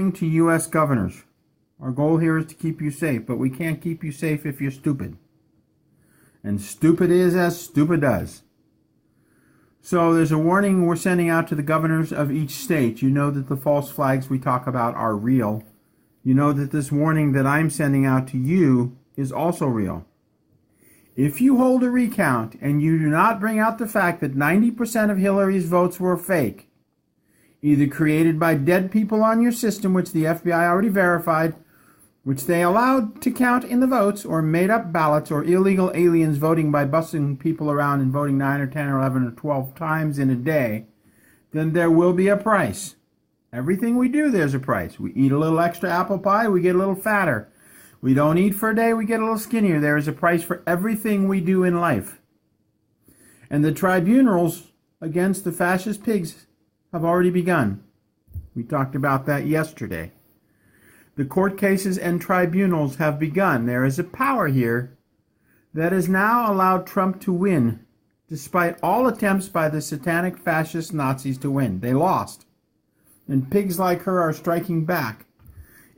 To U.S. governors. Our goal here is to keep you safe, but we can't keep you safe if you're stupid. And stupid is as stupid does. So there's a warning we're sending out to the governors of each state. You know that the false flags we talk about are real. You know that this warning that I'm sending out to you is also real. If you hold a recount and you do not bring out the fact that 90% of Hillary's votes were fake, either created by dead people on your system, which the FBI already verified, which they allowed to count in the votes, or made up ballots, or illegal aliens voting by bussing people around and voting 9 or 10 or 11 or 12 times in a day, then there will be a price. Everything we do, there's a price. We eat a little extra apple pie, we get a little fatter. We don't eat for a day, we get a little skinnier. There is a price for everything we do in life. And the tribunals against the fascist pigs have already begun. We talked about that yesterday. The court cases and tribunals have begun. There is a power here that has now allowed Trump to win, despite all attempts by the satanic fascist Nazis to win. They lost. And pigs like her are striking back.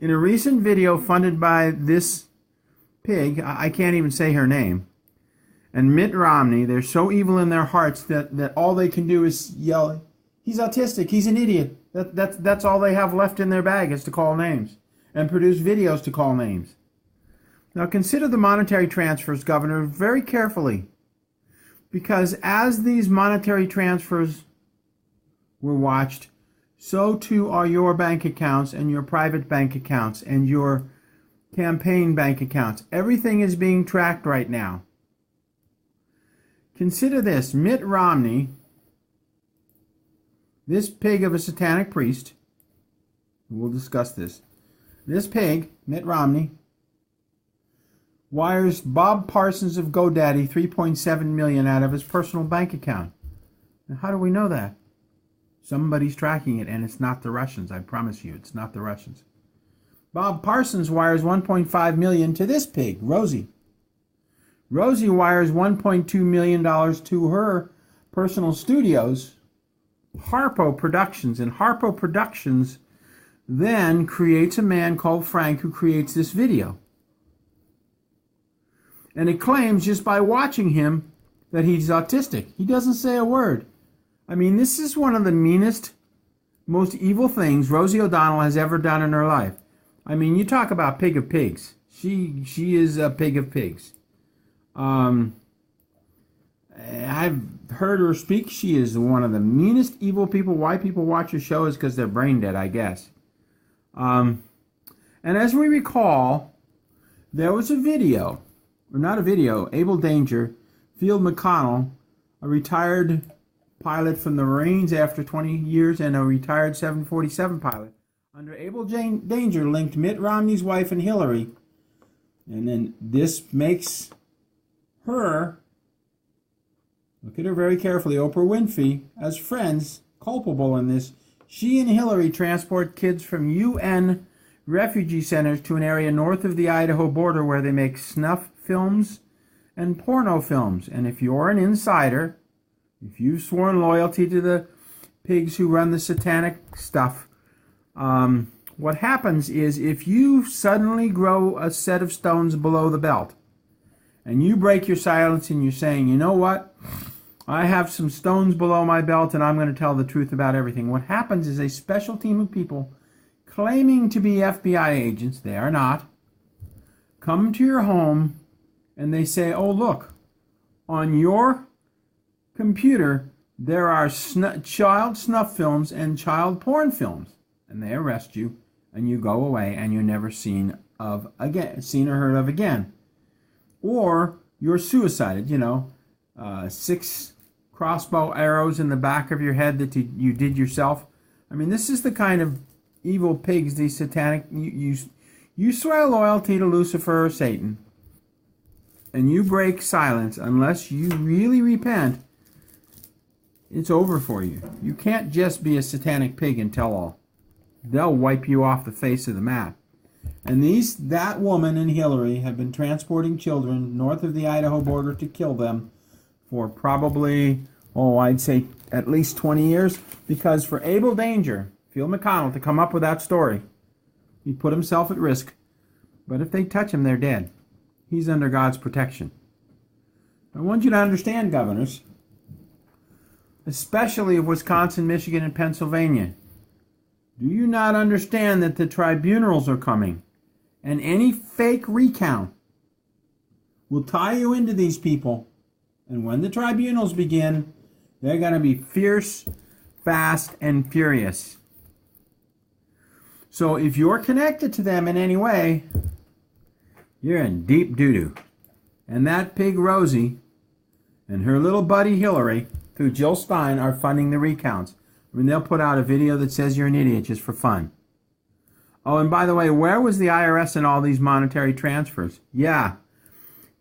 In a recent video funded by this pig, I can't even say her name, and Mitt Romney, they're so evil in their hearts that all they can do is yell, "He's autistic, he's an idiot." That's all they have left in their bag, is to call names and produce videos to call names. Now consider the monetary transfers, Governor, very carefully, because as these monetary transfers were watched, so too are your bank accounts and your private bank accounts and your campaign bank accounts. Everything is being tracked right now. Consider this: Mitt Romney, this pig of a satanic priest, we'll discuss this. This pig, Mitt Romney, wires Bob Parsons of GoDaddy $3.7 million out of his personal bank account. Now, how do we know that? Somebody's tracking it, and it's not the Russians. I promise you, it's not the Russians. Bob Parsons wires $1.5 million to this pig, Rosie. Rosie wires $1.2 million to her personal studios, Harpo Productions, and Harpo Productions then creates a man called Frank who creates this video. And it claims just by watching him that he's autistic. He doesn't say a word. I mean, this is one of the meanest, most evil things Rosie O'Donnell has ever done in her life. I mean, you talk about pig of pigs. She is a pig of pigs. I've heard her speak. She is one of the meanest evil people. Why people watch her show is because they're brain dead, I guess. And as we recall, there was a video, or not a video, Able Danger, Field McConnell, a retired pilot from the Marines after 20 years and a retired 747 pilot, under Able Danger, linked Mitt Romney's wife and Hillary. And then this makes her, look at her very carefully, Oprah Winfrey, as friends, culpable in this. She and Hillary transport kids from UN refugee centers to an area north of the Idaho border where they make snuff films and porno films. And if you're an insider, if you've sworn loyalty to the pigs who run the satanic stuff, what happens is if you suddenly grow a set of stones below the belt and you break your silence and you're saying, you know what, I have some stones below my belt and I'm going to tell the truth about everything. What happens is a special team of people claiming to be FBI agents, they are not, come to your home and they say, oh look, on your computer there are child snuff films and child porn films. And they arrest you and you go away and you're never seen or heard of again. Or you're suicided, 6 crossbow arrows in the back of your head that you did yourself. I mean, this is the kind of evil pigs, these satanic, you swear loyalty to Lucifer or Satan, and you break silence unless you really repent, it's over for you. You can't just be a satanic pig and tell all. They'll wipe you off the face of the map. And that woman and Hillary have been transporting children north of the Idaho border to kill them for probably, I'd say at least 20 years. Because for Able Danger, Field McConnell, to come up with that story, He put himself at risk. But if they touch him, they're dead. He's under God's protection. I want you to understand, governors, especially of Wisconsin, Michigan, and Pennsylvania. Do you not understand that the tribunals are coming? And any fake recount will tie you into these people. And when the tribunals begin, they're going to be fierce, fast, and furious. So if you're connected to them in any way, you're in deep doo-doo. And that pig Rosie and her little buddy Hillary, through Jill Stein, are funding the recounts. I mean, they'll put out a video that says you're an idiot just for fun. Oh, and by the way, where was the IRS in all these monetary transfers? Yeah,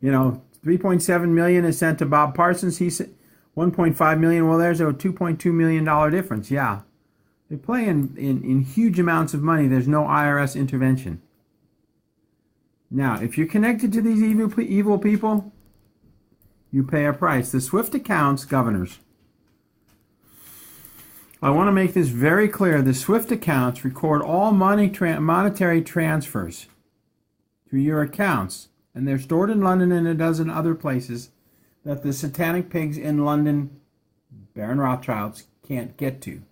3.7 million is sent to Bob Parsons. He said 1.5 million. Well, there's a $2.2 million difference. Yeah, they play in huge amounts of money. There's no IRS intervention. Now, if you're connected to these evil people, you pay a price. The SWIFT accounts, governors. I want to make this very clear. The SWIFT accounts record all monetary transfers to your accounts, and they're stored in London and a dozen other places that the satanic pigs in London, Baron Rothschilds, can't get to.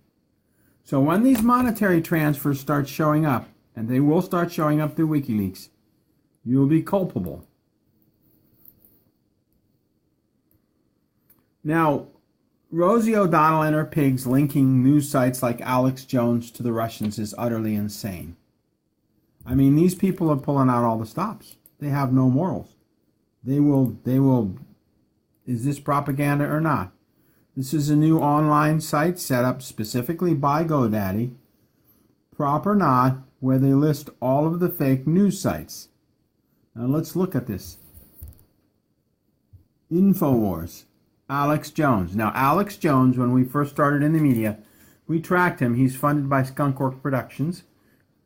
So when these monetary transfers start showing up, and they will start showing up through WikiLeaks, you will be culpable. Now, Rosie O'Donnell and her pigs linking news sites like Alex Jones to the Russians is utterly insane. I mean, these people are pulling out all the stops. They have no morals. They will, is this propaganda or not? This is a new online site set up specifically by GoDaddy, prop or not, where they list all of the fake news sites. Now let's look at this. InfoWars. Alex Jones. Now, Alex Jones, when we first started in the media, we tracked him. He's funded by Skunkworks Productions,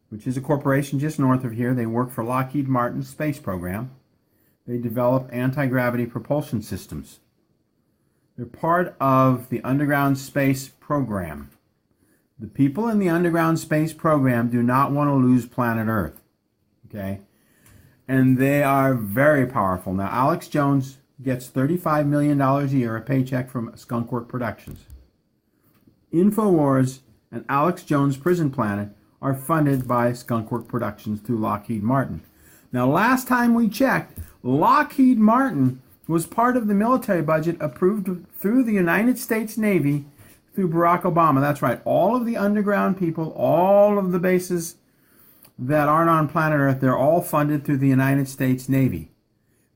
which is a corporation just north of here. They work for Lockheed Martin's space program. They develop anti-gravity propulsion systems. They're part of the underground space program. The people in the underground space program do not want to lose planet Earth. Okay? And they are very powerful. Now, Alex Jones gets $35 million a year, a paycheck from Skunkworks Productions. InfoWars and Alex Jones Prison Planet are funded by Skunkworks Productions through Lockheed Martin. Now, last time we checked, Lockheed Martin was part of the military budget approved through the United States Navy through Barack Obama. That's right. All of the underground people, all of the bases that aren't on planet Earth, they're all funded through the United States Navy.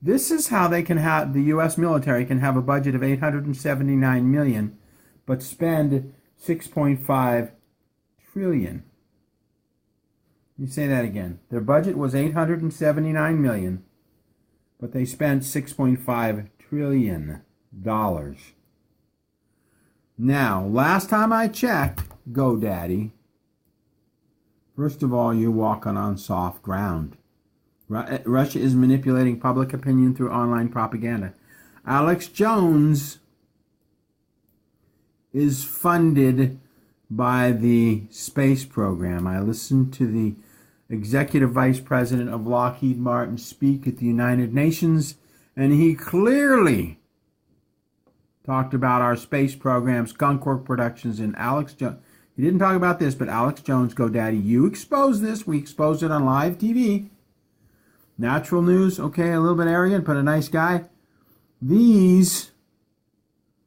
This is how they can have, the U.S. military can have a budget of $879 million, but spend $6.5 trillion. Let me say that again. Their budget was $879 million, but they spent $6.5 trillion. Now, last time I checked, GoDaddy, first of all, you're walking on soft ground. Russia is manipulating public opinion through online propaganda. Alex Jones is funded by the space program. I listened to the executive vice president of Lockheed Martin speak at the United Nations, and he clearly talked about our space program, Skunkworks Productions, and Alex Jones. He didn't talk about this, but Alex Jones, GoDaddy, you exposed this. We exposed it on live TV. Natural News, okay, a little bit arrogant, but a nice guy. These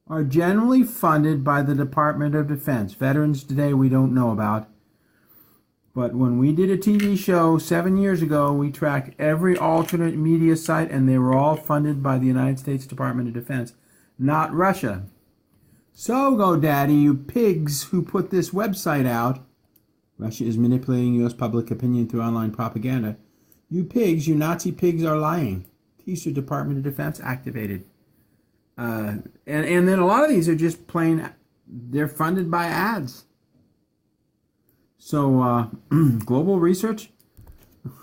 are generally funded by the Department of Defense. Veterans Today we don't know about. But when we did a TV show 7 years ago, we tracked every alternate media site, and they were all funded by the United States Department of Defense, not Russia. So, GoDaddy, you pigs who put this website out, Russia is manipulating U.S. public opinion through online propaganda. You pigs, you Nazi pigs are lying. These are Department of Defense activated. And then a lot of these are just plain, they're funded by ads. So, Global Research,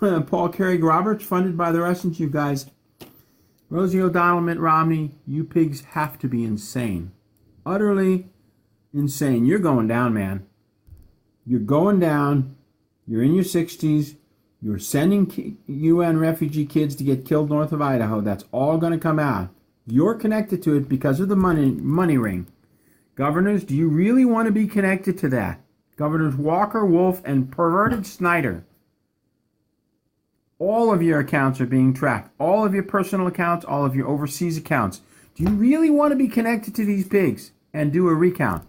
Paul Carey-Roberts, funded by the Russians, you guys. Rosie O'Donnell, Mitt Romney, you pigs have to be insane. Utterly insane. You're going down, man. You're going down. You're in your 60s. You're sending UN refugee kids to get killed north of Idaho. That's all going to come out. You're connected to it because of the money ring. Governors, do you really want to be connected to that? Governors Walker, Wolf, and perverted Snyder. All of your accounts are being tracked. All of your personal accounts, all of your overseas accounts. Do you really want to be connected to these pigs and do a recount?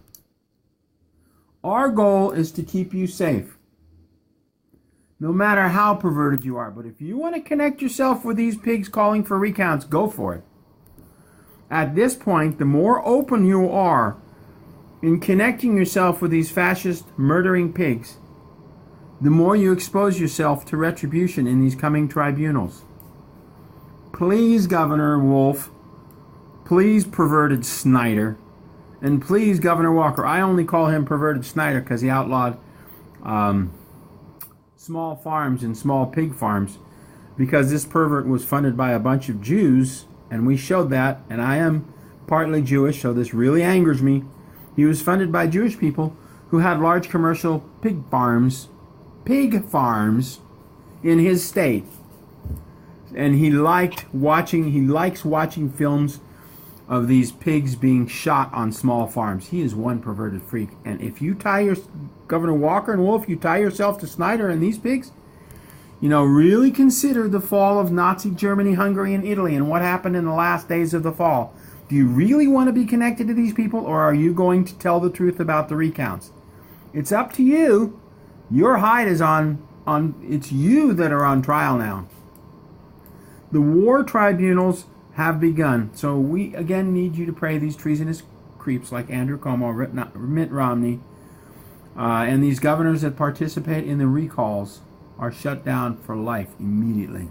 Our goal is to keep you safe, no matter how perverted you are. But if you want to connect yourself with these pigs calling for recounts, go for it. At this point, the more open you are in connecting yourself with these fascist murdering pigs, the more you expose yourself to retribution in these coming tribunals. Please, Governor Wolf, please, perverted Snyder, and please, Governor Walker. I only call him perverted Snyder because he outlawed small farms and small pig farms, because this pervert was funded by a bunch of Jews, and we showed that, and I am partly Jewish, so this really angers me. He was funded by Jewish people who had large commercial pig farms in his state. And he likes watching films of these pigs being shot on small farms. He is one perverted freak. And if you Governor Walker and Wolf, you tie yourself to Snyder and these pigs, really consider the fall of Nazi Germany, Hungary, and Italy and what happened in the last days of the fall. Do you really want to be connected to these people, or are you going to tell the truth about the recounts? It's up to you. Your hide is on it's you that are on trial now. The war tribunals have begun. So we again need you to pray these treasonous creeps like Andrew Cuomo, Mitt Romney, and these governors that participate in the recalls are shut down for life immediately.